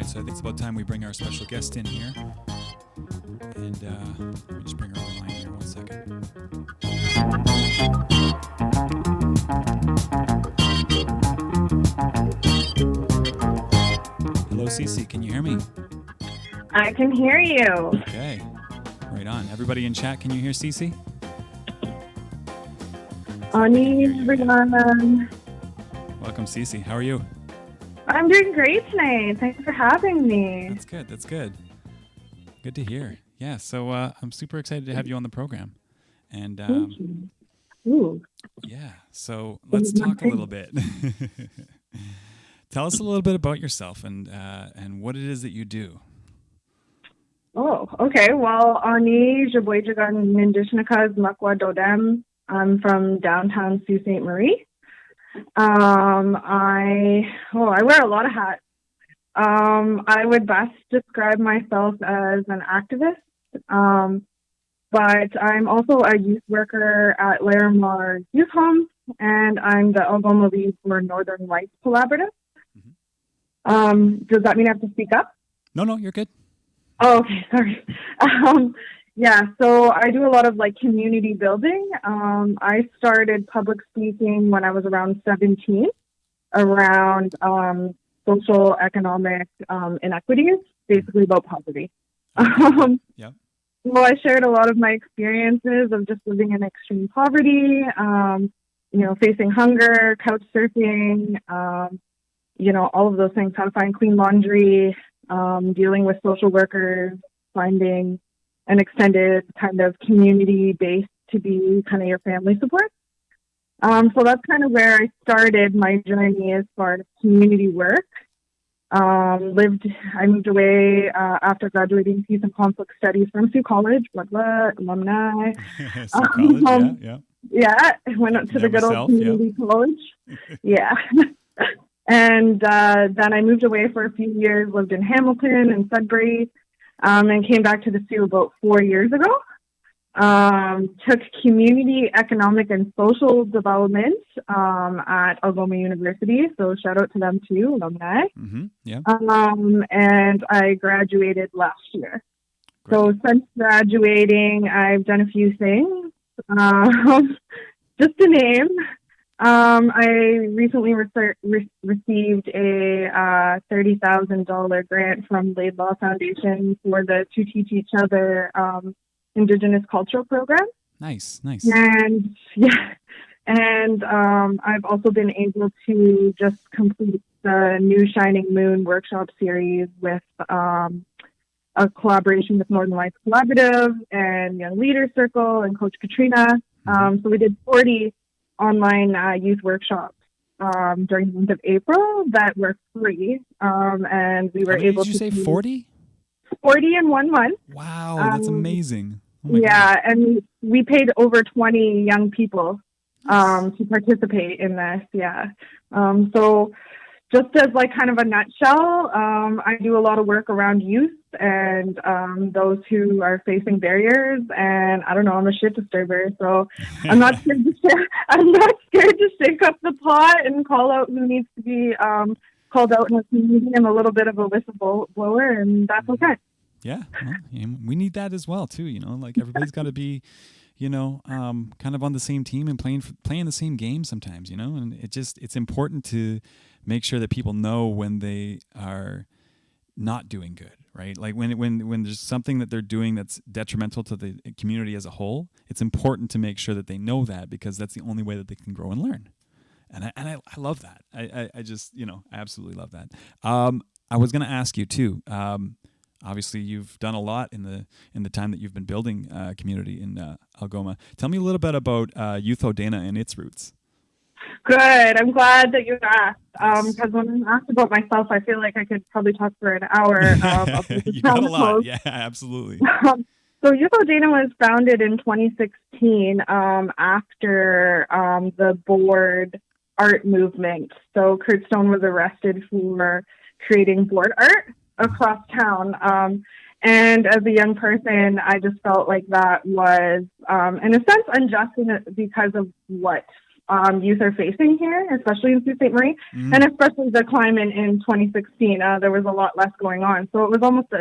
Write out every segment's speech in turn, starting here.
So I think it's about time we bring our special guest in here. And let me just bring her on the line here 1 second. Hello, Cece. Can you hear me? I can hear you. Okay. Right on. Everybody in chat, can you hear Cece? Ani, everyone. Welcome, Cece. How are you? I'm doing great tonight. Thanks for having me. That's good. That's good. Good to hear. Yeah. So I'm super excited to have you on the program. And Thank you. Ooh. yeah. So let's talk a little bit. Tell us a little bit about yourself and what it is that you do. Oh, okay. Well, Ani, Jaboyjagan Nindishnakas Makwa Dodem. I'm from downtown Sault Ste. Marie. I wear a lot of hats. I would best describe myself as an activist, but I'm also a youth worker at Larimar Youth Home, and I'm the Algoma lead for Northern Lights Collaborative. Does that mean I have to speak up? No, you're good. Oh, okay, sorry. Yeah, so I do a lot of community building. I started public speaking when I was around 17 around social economic inequities, basically about poverty. Yeah. Well, I shared a lot of my experiences of just living in extreme poverty, facing hunger, couch surfing, all of those things, how to find clean laundry, dealing with social workers, finding an extended kind of community base to be kind of your family support. So that's kind of where I started my journey as far as community work. I moved away after graduating Peace and Conflict Studies from Sioux College, alumni. Sioux College, yeah. Yeah, I went up to the good old community college. Yeah. And then I moved away for a few years, lived in Hamilton and Sudbury, and came back to the Sioux about 4 years ago. Took community, economic, and social development at Algoma University. So shout out to them too, alumni. Mm-hmm. Yeah. And I graduated last year. Great. So since graduating, I've done a few things. Just to name, I recently received a $30,000 grant from Laidlaw Foundation for the To Teach Each Other Indigenous Cultural Program. Nice. And I've also been able to just complete the new Shining Moon workshop series with a collaboration with Northern Lights Collaborative and Young Leaders Circle and Coach Katrina. So we did 40 online youth workshops during the month of April that were free. And we were able to... Did you say 40? 40 in 1 month. Wow, that's amazing. Oh yeah, God. And we paid over 20 young people to participate in this. Yeah. So just as kind of a nutshell, I do a lot of work around youth and those who are facing barriers. And I don't know, I'm a shit disturber, so I'm not scared to shake up the pot and call out who needs to be called out in the community. I'm a little bit of a whistleblower, and that's okay. Yeah, well, we need that as well too. Everybody's got to be, kind of on the same team and playing the same game sometimes. And it's important to make sure that people know when they are not doing good, right? Like when there's something that they're doing that's detrimental to the community as a whole, it's important to make sure that they know that, because that's the only way that they can grow and learn. And I love that. I just I absolutely love that. I was going to ask you too. Obviously, you've done a lot in the time that you've been building community in Algoma. Tell me a little bit about Youth Odena and its roots. Good. I'm glad that you asked. Because when I asked about myself, I feel like I could probably talk for an hour. You got a lot. Yeah, absolutely. So Youth Odena was founded in 2016 after the board art movement. So Kurt Stone was arrested for creating board art across town. And as a young person, I just felt like that was, in a sense, unjust because of what youth are facing here, especially in Sault Ste. Marie, and especially the climate in 2016. There was a lot less going on, so it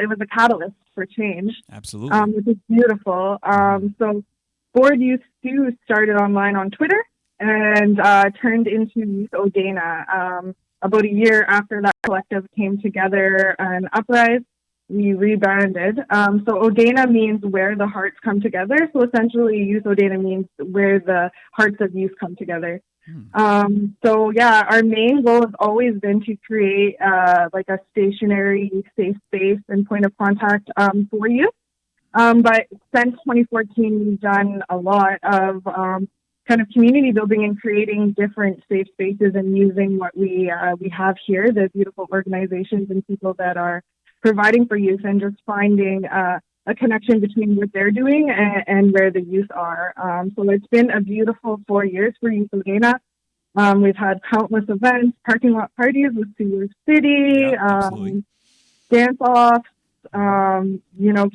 was a catalyst for change. Absolutely. Which is beautiful. So Board Youth Stew started online on Twitter and turned into Youth Odana. About a year after that collective came together and uprise, we rebranded. So Odana means where the hearts come together. So essentially, Youth Odana means where the hearts of youth come together. So yeah, our main goal has always been to create like a stationary, safe space and point of contact for youth. But since 2014, we've done a lot of kind of community building and creating different safe spaces and using what we have here, the beautiful organizations and people that are providing for youth, and just finding a connection between what they're doing and where the youth are. So it's been a beautiful 4 years for Youth Odana. We've had countless events, parking lot parties with Sioux City, dance-offs,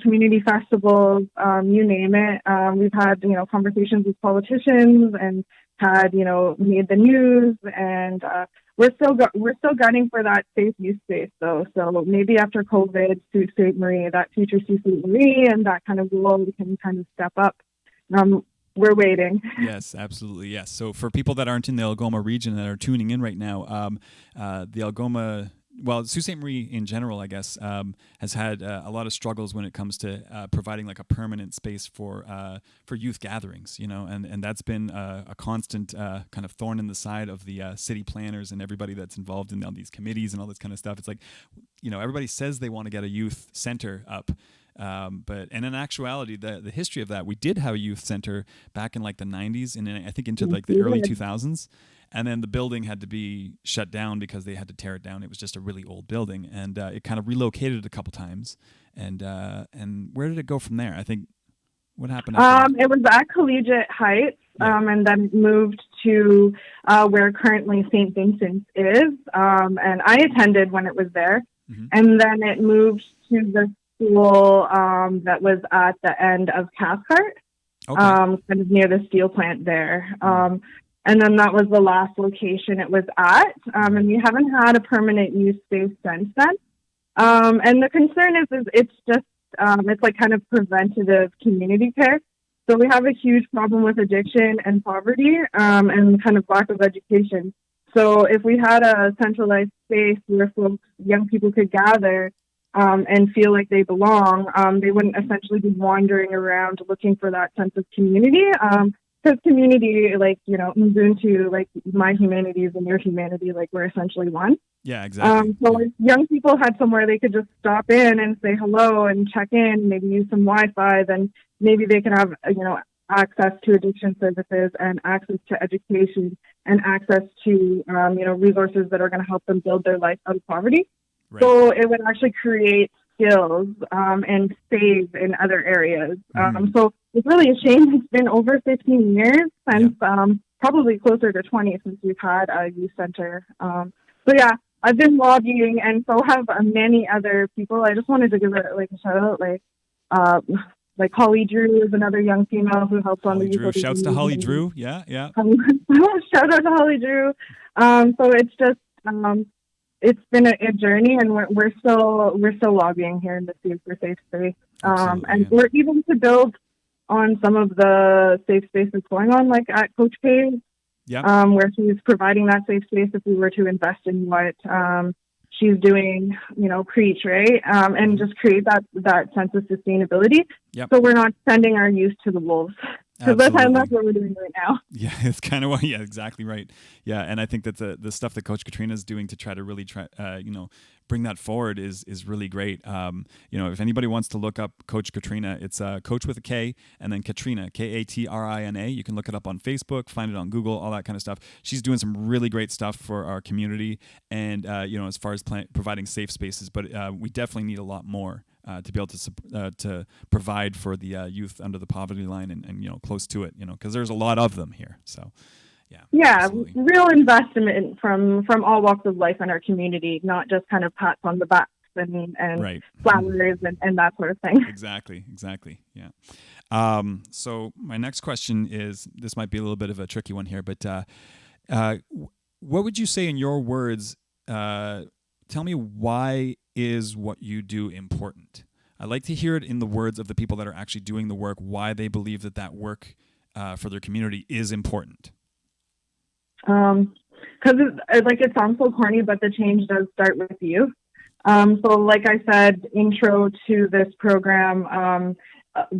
community festivals, you name it. We've had, conversations with politicians and had, made the news, and we're still gunning for that safe youth space though. So maybe after COVID, Sault Ste. Marie, that future Sault Ste. Marie, and that kind of role, we can kind of step up. We're waiting. Yes, absolutely. Yes. So for people that aren't in the Algoma region that are tuning in right now, the Algoma, well, Sault Ste. Marie in general, I guess, has had a lot of struggles when it comes to providing like a permanent space for youth gatherings, and that's been a constant kind of thorn in the side of the city planners and everybody that's involved in all these committees and all this kind of stuff. It's like, everybody says they want to get a youth center up. But in actuality, the history of that, we did have a youth center back in like the 90s and I think into like the early 2000s. And then the building had to be shut down because they had to tear it down. It was just a really old building, and it kind of relocated a couple times. And where did it go from there? I think what happened? It was at Collegiate Heights, and then moved to where currently St. Vincent's is. And I attended when it was there, and then it moved to the school that was at the end of Cathcart, kind of near the steel plant there. And then that was the last location it was at. And we haven't had a permanent youth space since then. And the concern is it's just, it's like kind of preventative community care. So we have a huge problem with addiction and poverty, and kind of lack of education. So if we had a centralized space where young people could gather, and feel like they belong, they wouldn't essentially be wandering around looking for that sense of community. Because community, moves into my humanities and your humanity, we're essentially one. Yeah, exactly. So if young people had somewhere they could just stop in and say hello and check in, maybe use some Wi-Fi, then maybe they can have, access to addiction services and access to education and access to, resources that are going to help them build their life out of poverty. Right. So it would actually create skills and save in other areas. So it's really a shame. It's been over 15 years since, probably closer to 20 since we've had a youth center. So yeah, I've been lobbying, and so have many other people. I just wanted to give it a shout out, Holly Drew is another young female who helps on the youth. Shouts to Holly Drew. Yeah. Shout out to Holly Drew. So it's just it's been a journey, and we're still lobbying here in the city for safe space. We're even to build on some of the safe space that's going on, like at Coach K's, where she's providing that safe space. If we were to invest in what she's doing, preach, right, and just create that sense of sustainability. So we're not sending our youth to the wolves. Because that's what we're doing right now. Yeah, it's kind of exactly right. Yeah, and I think that the stuff that Coach Katrina is doing to try to really bring that forward is really great. If anybody wants to look up Coach Katrina, it's Coach with a K and then Katrina, Katrina. You can look it up on Facebook, find it on Google, all that kind of stuff. She's doing some really great stuff for our community, and as far as providing safe spaces. But we definitely need a lot more. To be able to provide for the youth under the poverty line and close to it, because there's a lot of them here. So, absolutely. Real investment from all walks of life in our community, not just kind of pats on the back and flowers and that sort of thing. Exactly. Yeah. So my next question is, this might be a little bit of a tricky one here, but uh, what would you say in your words? Tell me, why is what you do important? I'd like to hear it in the words of the people that are actually doing the work, why they believe that that work for their community is important. Because it sounds so corny, but the change does start with you. So like I said, intro to this program,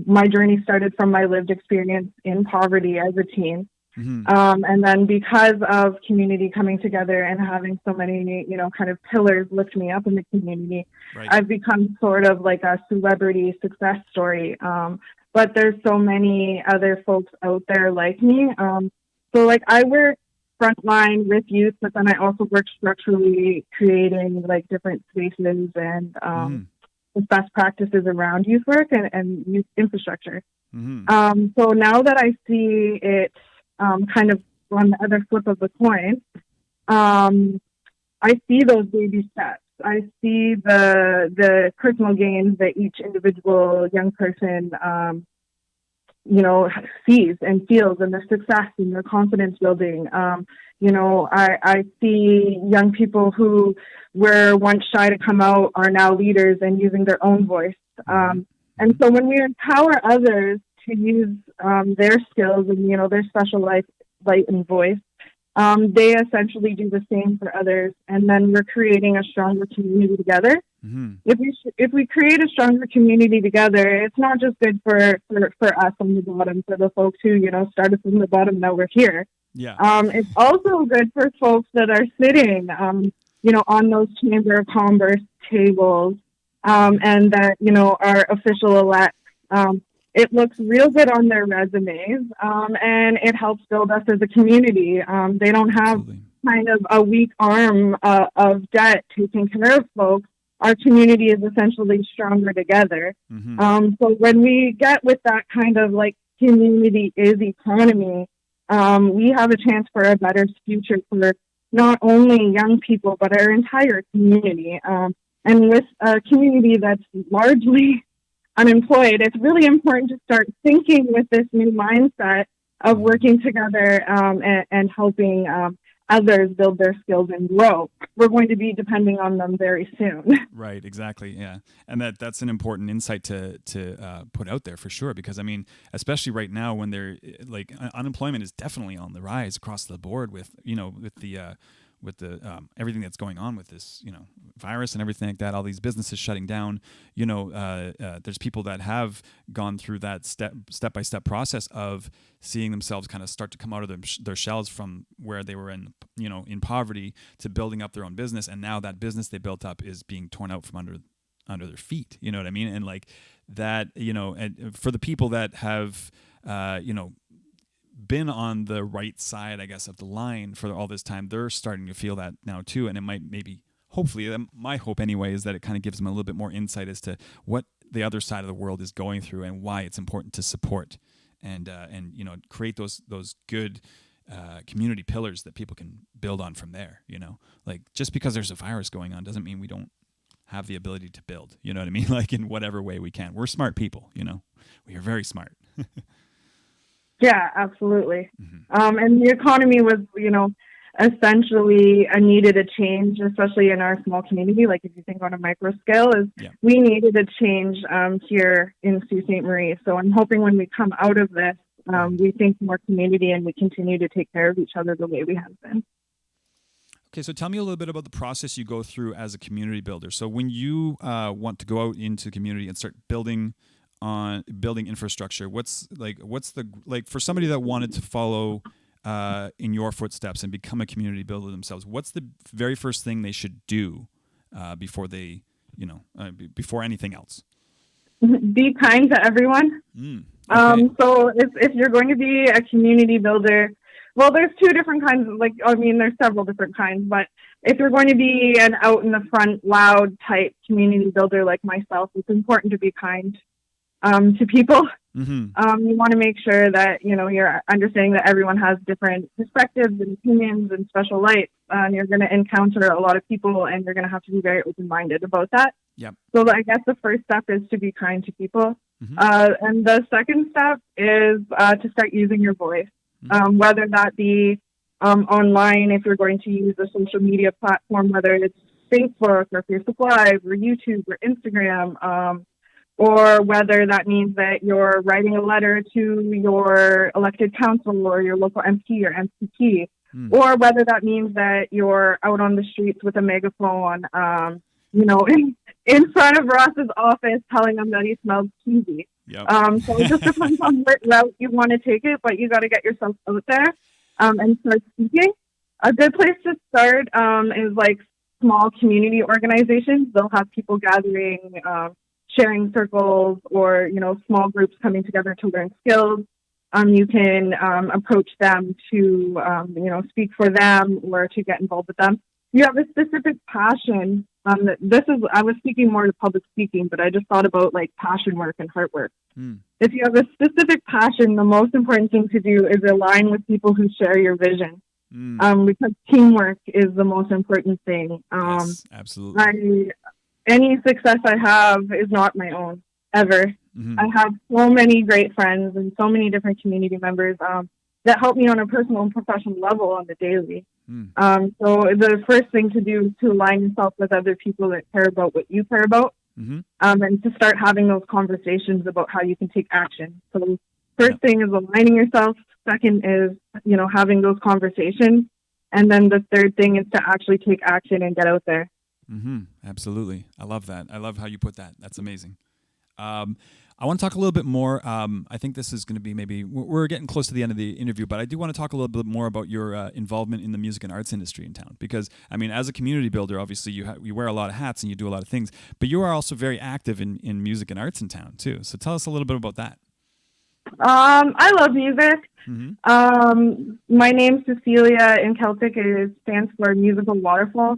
my journey started from my lived experience in poverty as a teen. Mm-hmm. And then because of community coming together and having so many, kind of pillars lift me up in the community, Right. I've become sort of like a celebrity success story. But there's so many other folks out there like me. So like I work frontline with youth, but then I also work structurally creating like different spaces and best practices around youth work and youth infrastructure. Mm-hmm. So now that I see it kind of on the other flip of the coin, I see those baby steps. I see the personal gains that each individual young person, sees and feels, and their success and their confidence building. I see young people who were once shy to come out are now leaders and using their own voice. And so when we empower others to use their skills and, their special light and voice, they essentially do the same for others. And then we're creating a stronger community together. Mm-hmm. If we create a stronger community together, it's not just good for us on the bottom, for the folks who, started from the bottom, now we're here. Yeah. It's also good for folks that are sitting, on those chamber of commerce tables, and that, are official elects. It looks real good on their resumes, and it helps build us as a community. They don't have Absolutely. kind of a weak arm of debt taking care of folks. Our community is essentially stronger together. Mm-hmm. So when we get with that kind of like community is economy, we have a chance for a better future for not only young people, but our entire community. And with a community that's largely unemployed, it's really important to start thinking with this new mindset of working together and helping others build their skills and grow. We're going to be depending on them very soon. Right, exactly, yeah, and that's an important insight to put out there for sure, because I mean, especially right now when they're like unemployment is definitely on the rise across the board with the everything that's going on with this virus and everything like that, all these businesses shutting down. There's people that have gone through that step by step process of seeing themselves kind of start to come out of their shells from where they were in poverty to building up their own business, and now that business they built up is being torn out from under their feet. You know what I mean? And like that, and for the people that have been on the right side, I guess, of the line for all this time, they're starting to feel that now too. And it might hopefully, my hope anyway, is that it kind of gives them a little bit more insight as to what the other side of the world is going through and why it's important to support and create those good community pillars that people can build on from there. Like just because there's a virus going on doesn't mean we don't have the ability to build. You know what I mean? Like in whatever way we can. We're smart people. We are very smart. Yeah, absolutely. Mm-hmm. And the economy was, essentially needed a change, especially in our small community. Like if you think on a micro scale, we needed a change here in Sault Ste. Marie. So I'm hoping when we come out of this, we think more community and we continue to take care of each other the way we have been. Okay, so tell me a little bit about the process you go through as a community builder. So when you want to go out into community and start building infrastructure, what's the for somebody that wanted to follow in your footsteps and become a community builder themselves, what's the very first thing they should do before they before anything else? Be kind to everyone. Okay. So if you're going to be a community builder, well, there's two different kinds there's several different kinds, but if you're going to be an out in the front loud type community builder like myself, it's important to be kind to people. Mm-hmm. You want to make sure that, you're understanding that everyone has different perspectives and opinions and special lights. You're going to encounter a lot of people and you're going to have to be very open-minded about that. Yep. So I guess the first step is to be kind to people. Mm-hmm. And the second step is to start using your voice, Mm-hmm. whether that be online, if you're going to use a social media platform, whether it's Facebook or Facebook Live or YouTube or Instagram, or whether that means that you're writing a letter to your elected council or your local MP or MCP, Mm. or whether that means that you're out on the streets with a megaphone, in front of Ross's office telling him that he smells cheesy. Yep. So it just depends on what route you want to take it, but you got to get yourself out there and start speaking. A good place to start is like small community organizations. They'll have people gathering, sharing circles, or small groups coming together to learn skills. You can approach them to speak for them or to get involved with them. You have a specific passion. I was speaking more to public speaking, but I just thought about like passion work and heart work. Mm. If you have a specific passion, the most important thing to do is align with people who share your vision. Because teamwork is the most important thing. Yes, absolutely. Any success I have is not my own, ever. Mm-hmm. I have so many great friends and so many different community members that help me on a personal and professional level on the daily. So the first thing to do is to align yourself with other people that care about what you care about, Mm-hmm. and to start having those conversations about how you can take action. So first thing is aligning yourself. Second is, having those conversations. And then the third thing is to actually take action and get out there. Mm-hmm. Absolutely. I love that. I love how you put that. That's amazing. I want to talk a little bit more. I think this is going to be we're getting close to the end of the interview, but I do want to talk a little bit more about your involvement in the music and arts industry in town. Because, I mean, as a community builder, obviously you wear a lot of hats and you do a lot of things, but you are also very active in music and arts in town too. So tell us a little bit about that. I love music. Mm-hmm. My name's Caceila. In Celtic, it stands for musical waterfall.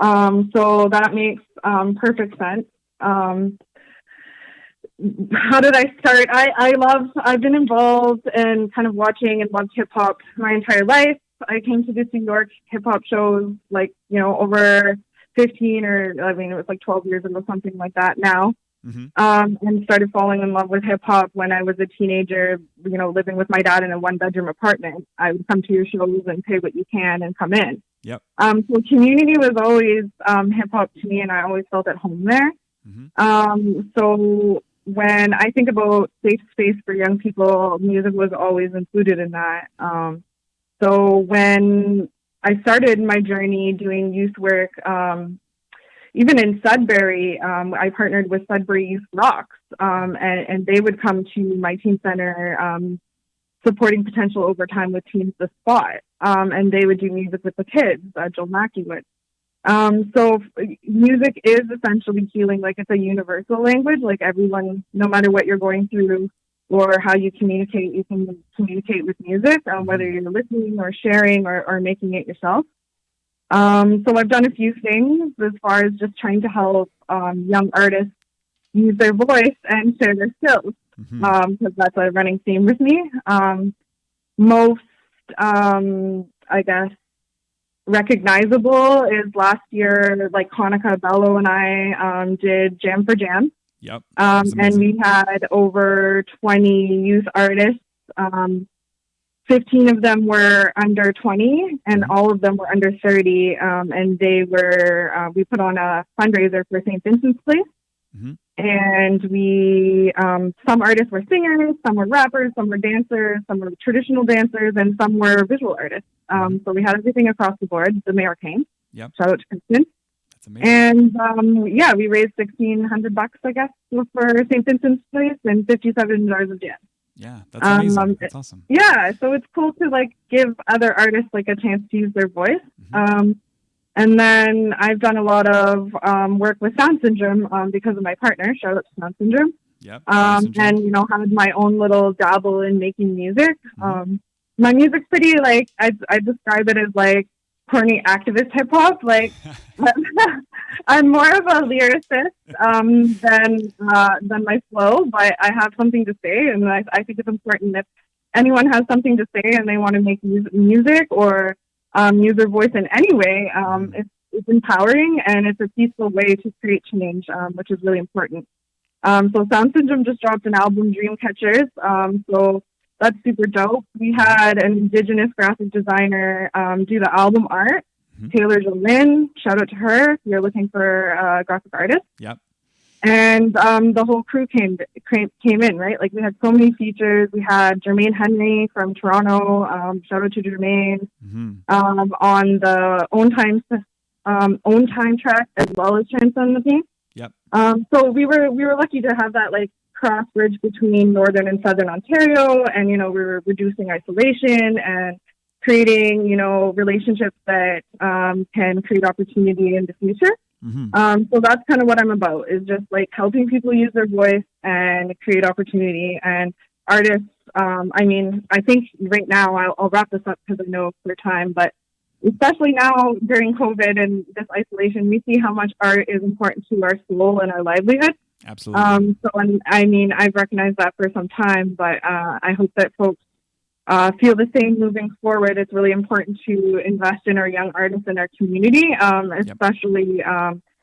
So that makes perfect sense. How did I start? I've been involved in kind of watching and loved hip hop my entire life. I came to this New York hip hop shows over 15 or it was like 12 years ago, something like that now. Mm-hmm. And started falling in love with hip hop when I was a teenager, living with my dad in a 1-bedroom apartment. I would come to your shows and pay what you can and come in. Yep. So community was always hip hop to me, and I always felt at home there. Mm-hmm. So when I think about safe space for young people, music was always included in that. So when I started my journey doing youth work, even in Sudbury, I partnered with Sudbury Youth Rocks, and they would come to my teen center, supporting potential overtime with Teens The Spot, and they would do music with the kids, Joel Mackey would. So music is essentially healing. Like, it's a universal language. Like, everyone, no matter what you're going through or how you communicate, you can communicate with music, whether you're listening or sharing or making it yourself. So I've done a few things as far as just trying to help young artists use their voice and share their skills, because that's a running theme with me. Most, I guess, recognizable is last year, like Hanukkah Bello and I did Jam for Jam. Yep. And we had over 20 youth artists. 15 of them were under 20 and all of them were under 30. And they were, we put on a fundraiser for St. Vincent's Place. Mm-hmm. And we, some artists were singers, some were rappers, some were dancers, some were traditional dancers, and some were visual artists. So we had everything across the board. The mayor came. Yep. Shout out to Kristen. That's amazing. And we raised $1,600, I guess, for St. Vincent's Place and 57 jars of jam. Yeah, that's amazing. That's awesome. Yeah, so it's cool to give other artists a chance to use their voice. Mm-hmm. And then I've done a lot of work with Down syndrome because of my partner. Shout out to Down syndrome. Yep. And had my own little dabble in making music. Mm-hmm. My music's pretty I describe it as corny activist hip hop. I'm more of a lyricist than my flow, but I have something to say, and I think it's important if anyone has something to say and they want to make music or use their voice in any way. It's empowering and it's a peaceful way to create change, which is really important. So Sound Syndrome just dropped an album, Dreamcatchers. So that's super dope. We had an Indigenous graphic designer do the album art, Mhm. Taylor Jolyn. Shout out to her if you're looking for a graphic artist. Yep. And the whole crew came in, right? Like we had so many features. We had Jermaine Henry from Toronto. Shout out to Jermaine Mhm. on the own time track as well as Transcend the Pain. Yep. So we were lucky to have that like cross bridge between northern and southern Ontario, and we were reducing isolation and creating relationships that can create opportunity in the future. Mhm. So that's kind of what I'm about, is just like helping people use their voice and create opportunity. And artists, I think right now I'll wrap this up because I know for time, but especially now during COVID and this isolation, we see how much art is important to our soul and our livelihood. Absolutely. I've recognized that for some time, but I hope that folks feel the same moving forward. It's really important to invest in our young artists in our community, especially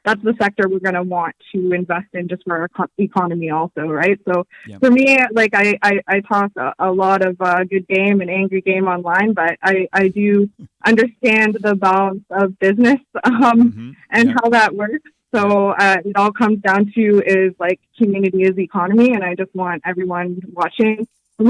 that's the sector we're going to want to invest in just for our economy also, right? So for me, like I talk a lot of good game and angry game online, but I do understand the balance of business and how that works. So it all comes down to is like community is economy, and I just want everyone watching from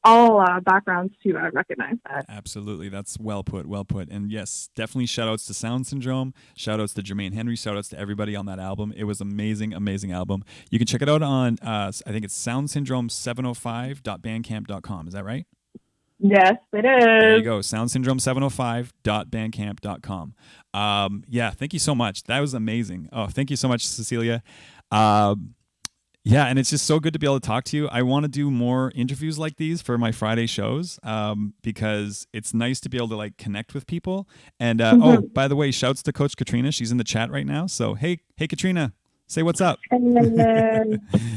all backgrounds to recognize that. Absolutely. That's well put. Well put. And yes, definitely shout outs to Sound Syndrome. Shout outs to Jermaine Henry. Shout outs to everybody on that album. It was amazing, amazing album. You can check it out on, I think it's soundsyndrome705.bandcamp.com. Is that right? Yes, it is. There you go. Soundsyndrome705.bandcamp.com. Thank you so much. That was amazing. Oh, thank you so much, Cecilia. And it's just so good to be able to talk to you. I want to do more interviews like these for my Friday shows because it's nice to be able to like connect with people. And oh, by the way, shouts to Coach Katrina. She's in the chat right now. So hey, Katrina, say what's up.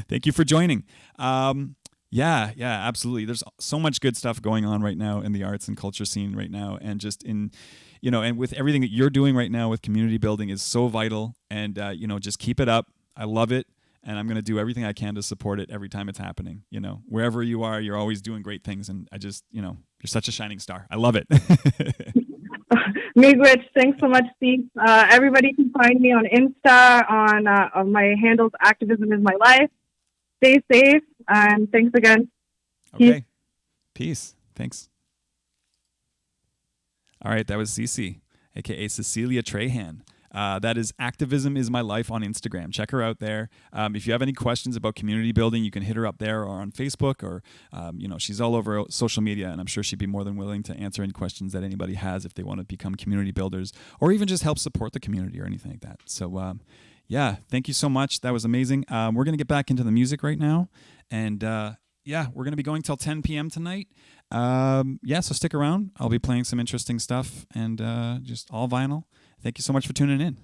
Thank you for joining. Absolutely. There's so much good stuff going on right now in the arts and culture scene right now, and just in and with everything that you're doing right now with community building is so vital. And just keep it up. I love it. And I'm going to do everything I can to support it every time it's happening. Wherever you are, you're always doing great things. And I just, you're such a shining star. I love it. Miigwech, thanks so much, Steve. Everybody can find me on Insta on my handles, Activism is My Life. Stay safe, and thanks again. Okay. Peace. Thanks. All right. That was Cece, a.k.a. Cecilia Trahan. That is Activism is My Life on Instagram. Check her out there. If you have any questions about community building, you can hit her up there or on Facebook, or she's all over social media, and I'm sure she'd be more than willing to answer any questions that anybody has if they want to become community builders or even just help support the community or anything like that. So thank you so much. That was amazing. We're going to get back into the music right now, and we're going to be going till 10 p.m. tonight. So stick around. I'll be playing some interesting stuff and just all vinyl. Thank you so much for tuning in.